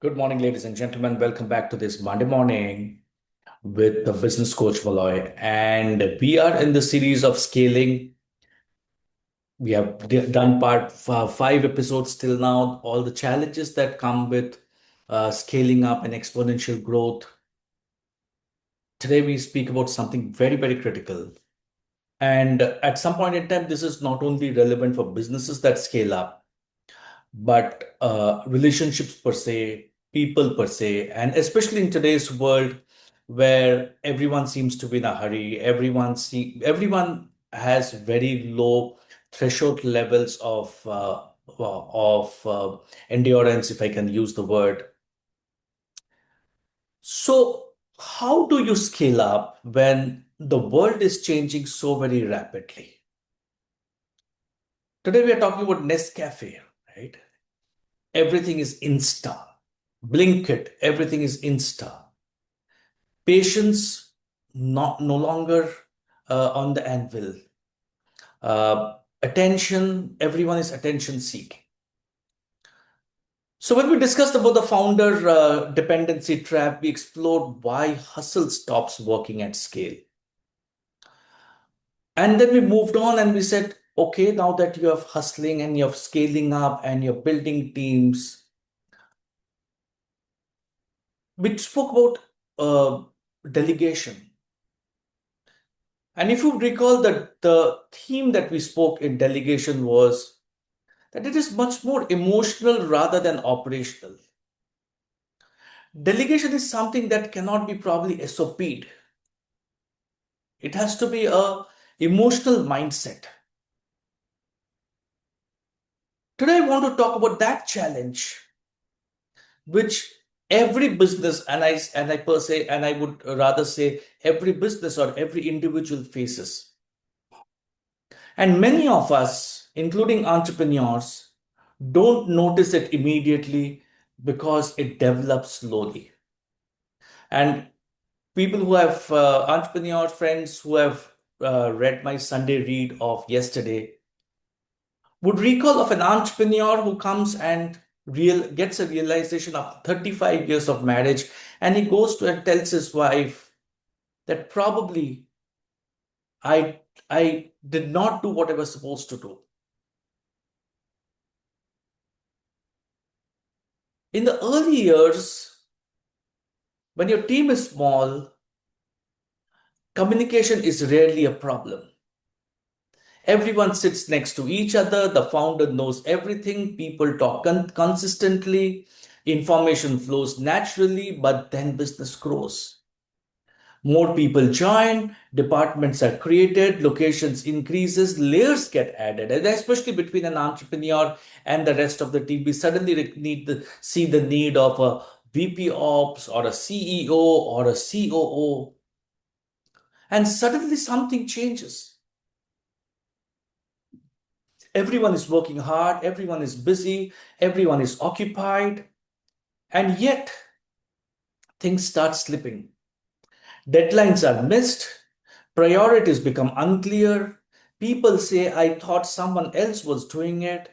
Good morning, ladies and gentlemen. Welcome back to this Monday morning with the business coach Moloy. And we are in the series of scaling. We have done part 5 episodes till now, all the challenges that come with scaling up and exponential growth. Today, we speak about something very, very critical. And at some point in time, this is not only relevant for businesses that scale up, but relationships per se, people per se, and especially in today's world where everyone seems to be in a hurry, everyone has very low threshold levels of endurance, if I can use the word. So, how do you scale up when the world is changing so very rapidly? Today we are talking about Nescafe, right? Everything is Insta. Blink it, everything is Insta. Patience, not no longer on the anvil. Attention, everyone is attention seeking. So when we discussed about the founder dependency trap, we explored why hustle stops working at scale. And then we moved on and we said, okay, now that you have hustling and you're scaling up and you're building teams, we spoke about delegation. And if you recall that the theme that we spoke in delegation was that it is much more emotional rather than operational. Delegation is something that cannot be probably SOP'd. It has to be a emotional mindset. Today I want to talk about that challenge, which every business and I per se, and I would rather say every business or every individual faces. And many of us, including entrepreneurs, don't notice it immediately because it develops slowly. And people who have entrepreneur friends who have read my Sunday read of yesterday would recall of an entrepreneur who comes and gets a realization of 35 years of marriage, and he goes to and tells his wife that probably I did not do what I was supposed to do. In the early years, when your team is small, communication is rarely a problem. Everyone sits next to each other. The founder knows everything. People talk consistently. Information flows naturally, but then business grows. More people join, departments are created, locations increases, layers get added, and especially between an entrepreneur and the rest of the team, we suddenly see the need of a VP Ops or a CEO or a COO, and suddenly something changes. Everyone is working hard, everyone is busy, everyone is occupied, and yet things start slipping. Deadlines are missed, priorities become unclear. People say, I thought someone else was doing it.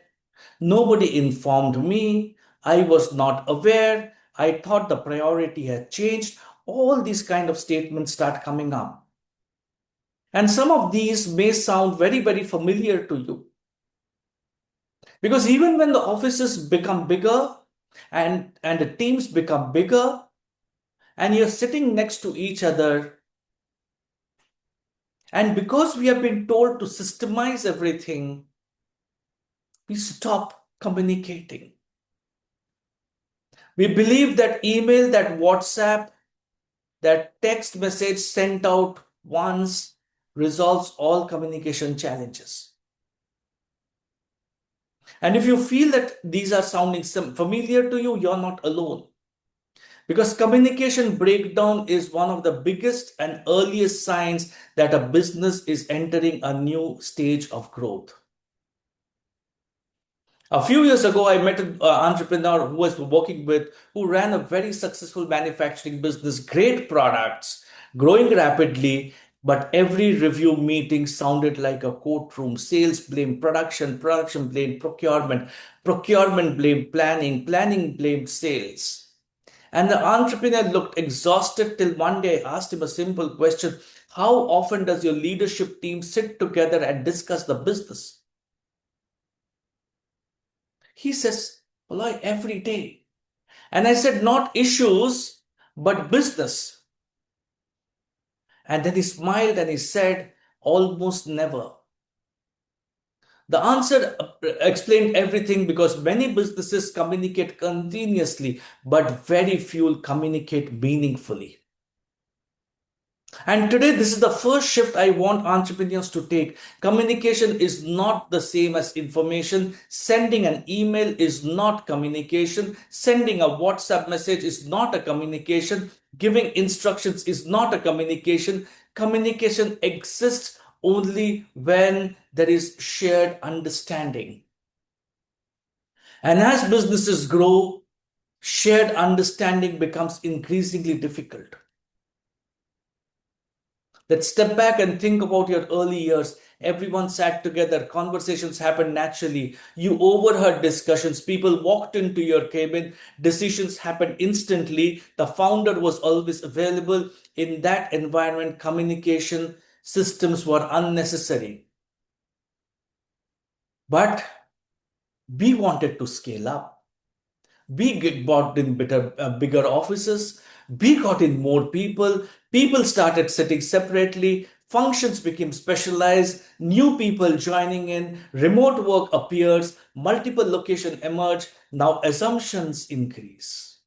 Nobody informed me. I was not aware. I thought the priority had changed. All these kind of statements start coming up. And some of these may sound very, very familiar to you. Because even when the offices become bigger and the teams become bigger and you're sitting next to each other, and because we have been told to systemize everything, we stop communicating. We believe that email, that WhatsApp, that text message sent out once resolves all communication challenges. And if you feel that these are sounding familiar to you, you're not alone. Because communication breakdown is one of the biggest and earliest signs that a business is entering a new stage of growth. A few years ago, I met an entrepreneur who was working with, who ran a very successful manufacturing business, great products, growing rapidly, but every review meeting sounded like a courtroom. Sales blamed production, production blamed procurement, procurement blamed planning, planning blamed sales. And the entrepreneur looked exhausted till one day I asked him a simple question: how often does your leadership team sit together and discuss the business? He says, Moloy, every day. And I said, not issues, but business. And then he smiled and he said, almost never. The answer explained everything, because many businesses communicate continuously, but very few communicate meaningfully. And today, this is the first shift I want entrepreneurs to take. Communication is not the same as information. Sending an email is not communication. Sending a WhatsApp message is not a communication. Giving instructions is not a communication. Communication exists only when there is shared understanding. And as businesses grow, shared understanding becomes increasingly difficult. Let's step back and think about your early years. Everyone sat together, conversations happened naturally. You overheard discussions, people walked into your cabin, decisions happened instantly. The founder was always available. In that environment, communication systems were unnecessary. But we wanted to scale up. We bought in bigger offices. We got in more people. People started sitting separately. Functions became specialized. New people joining in. Remote work appears. Multiple locations emerge. Now assumptions increase.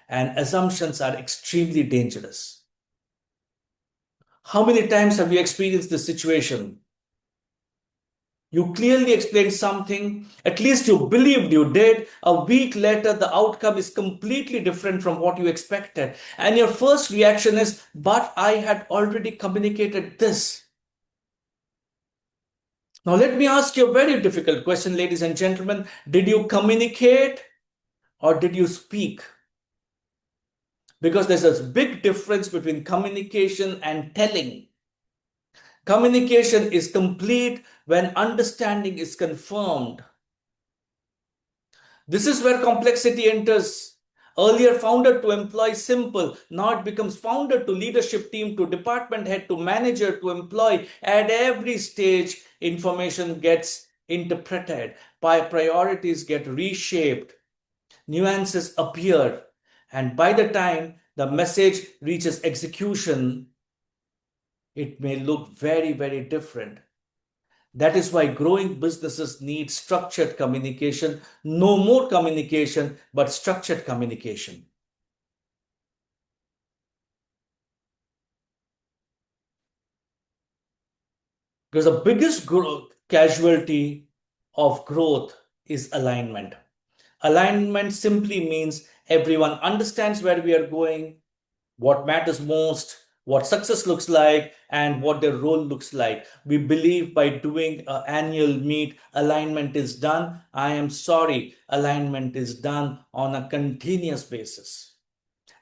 And assumptions are extremely dangerous. How many times have you experienced this situation? You clearly explained something, at least you believed you did. A week later, the outcome is completely different from what you expected. And your first reaction is, but I had already communicated this. Now, let me ask you a very difficult question, ladies and gentlemen. Did you communicate or did you speak? Because there's a big difference between communication and telling. Communication is complete when understanding is confirmed. This is where complexity enters. Earlier founder to employee, simple. Now it becomes founder to leadership team to department head to manager to employee. At every stage, information gets interpreted. Priorities get reshaped. Nuances appear. And by the time the message reaches execution, it may look very, very different. That is why growing businesses need structured communication. No more communication, but structured communication. Because the biggest casualty of growth is alignment. Alignment simply means everyone understands where we are going, what matters most, what success looks like, and what their role looks like. We believe by doing an annual meet, alignment is done. I am sorry, alignment is done on a continuous basis.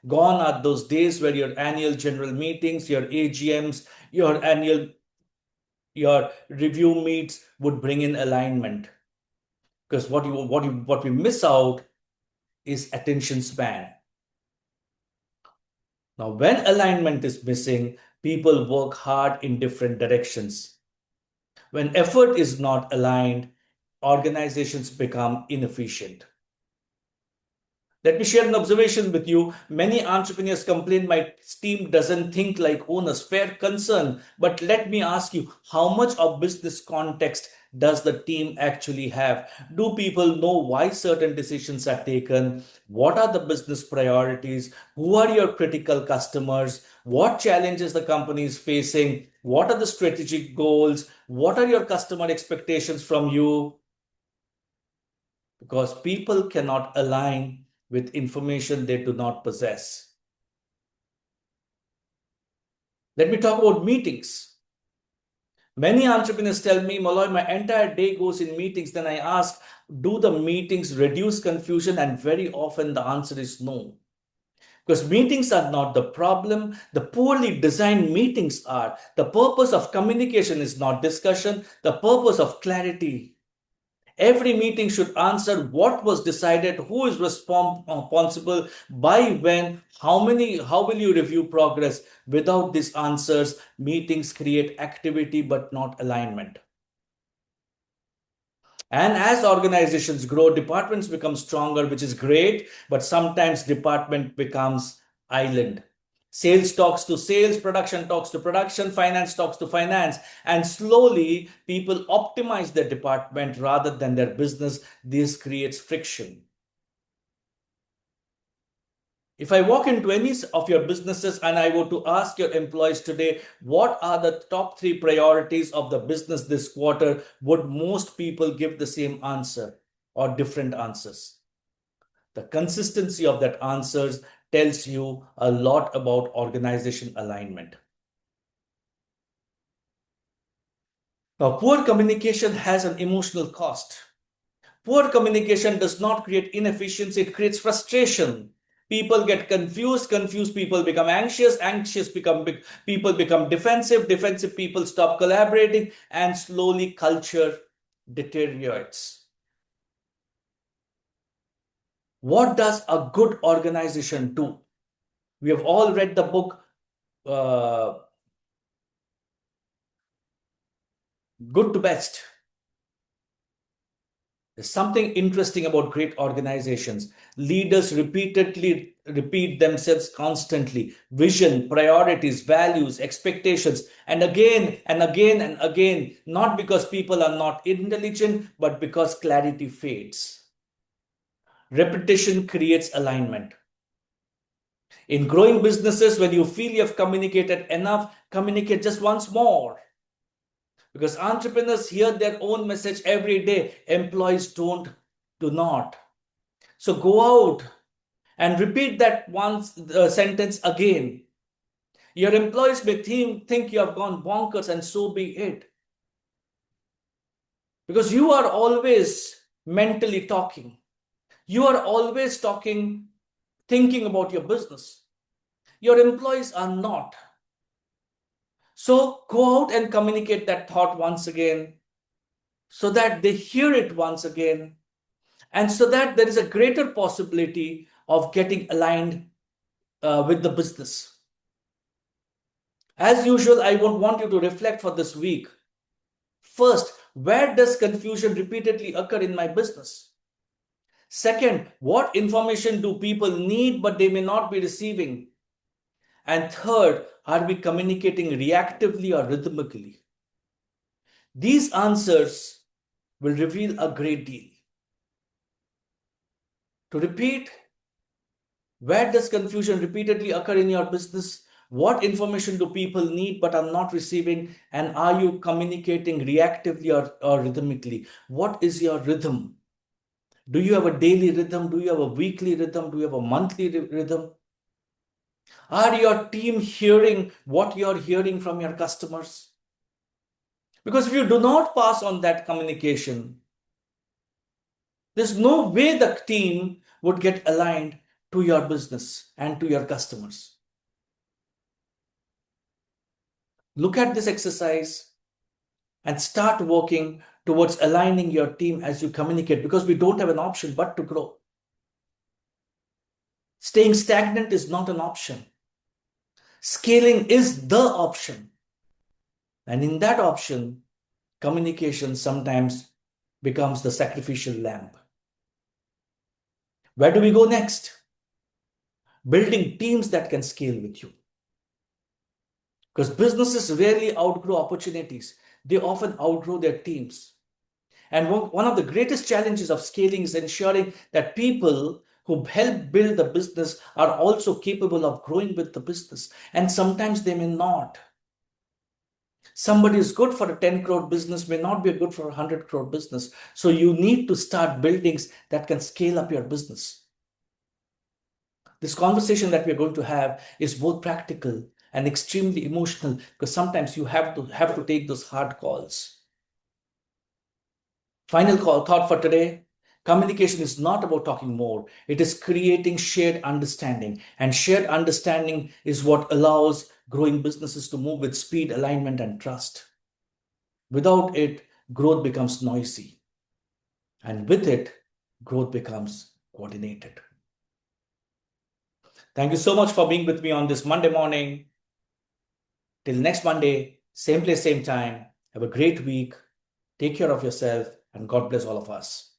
Gone are those days where your annual general meetings, your AGMs, your review meets would bring in alignment. Because what we miss out is attention span. Now, when alignment is missing, people work hard in different directions. When effort is not aligned, organizations become inefficient. Let me share an observation with you. Many entrepreneurs complain my team doesn't think like owners. Fair concern. But let me ask you, how much of business context does the team actually have? Do people know why certain decisions are taken? What are the business priorities? Who are your critical customers? What challenges the company is facing? What are the strategic goals? What are your customer expectations from you? Because people cannot align with information they do not possess. Let me talk about meetings. Many entrepreneurs tell me, Moloy, my entire day goes in meetings. Then I ask, do the meetings reduce confusion? And very often the answer is no. Because meetings are not the problem. The poorly designed meetings are. The purpose of communication is not discussion. The purpose of clarity. Every meeting should answer what was decided, who is responsible, by when, how will you review progress. Without these answers, meetings create activity but not alignment. And as organizations grow, departments become stronger, which is great, but sometimes department becomes island. Sales talks to sales, production talks to production, finance talks to finance, and slowly people optimize their department rather than their business. This creates friction. If I walk into any of your businesses and I were to ask your employees today, what are the top 3 priorities of the business this quarter, would most people give the same answer or different answers? The consistency of that answers tells you a lot about organization alignment. Now, poor communication has an emotional cost. Poor communication does not create inefficiency, it creates frustration. People get confused people become anxious people become defensive people stop collaborating, and slowly culture deteriorates. What does a good organization do? We have all read the book uh, Good to Best. There's something interesting about great organizations. Leaders repeatedly repeat themselves constantly: vision, priorities, values, expectations, and again and again and again, not because people are not intelligent, but because clarity fades. Repetition creates alignment. In growing businesses, when you feel you have communicated enough, communicate just once more. Because entrepreneurs hear their own message every day, employees do not. So go out and repeat that one sentence again. Your employees may think you have gone bonkers, and so be it. Because you are always mentally talking. You are always talking, thinking about your business. Your employees are not. So go out and communicate that thought once again so that they hear it once again, and so that there is a greater possibility of getting aligned with the business. As usual, I would want you to reflect for this week. First, where does confusion repeatedly occur in my business? Second, what information do people need but they may not be receiving? And third, are we communicating reactively or rhythmically? These answers will reveal a great deal. To repeat, where does confusion repeatedly occur in your business? What information do people need but are not receiving? And are you communicating reactively or rhythmically? What is your rhythm? Do you have a daily rhythm? Do you have a weekly rhythm? Do you have a monthly rhythm? Are your team hearing what you're hearing from your customers? Because if you do not pass on that communication, there's no way the team would get aligned to your business and to your customers. Look at this exercise and start working towards aligning your team as you communicate, because we don't have an option but to grow. Staying stagnant is not an option. Scaling is the option. And in that option, communication sometimes becomes the sacrificial lamb. Where do we go next? Building teams that can scale with you. Because businesses rarely outgrow opportunities, they often outgrow their teams. And one of the greatest challenges of scaling is ensuring that people who help build the business are also capable of growing with the business. And sometimes they may not. Somebody is good for a 10 crore business may not be good for a 100 crore business. So you need to start buildings that can scale up your business. This conversation that we're going to have is both practical and extremely emotional, because sometimes you have to take those hard calls. Final thought for today. Communication is not about talking more. It is creating shared understanding. And shared understanding is what allows growing businesses to move with speed, alignment, and trust. Without it, growth becomes noisy. And with it, growth becomes coordinated. Thank you so much for being with me on this Monday morning. Till next Monday, same place, same time. Have a great week. Take care of yourself, and God bless all of us.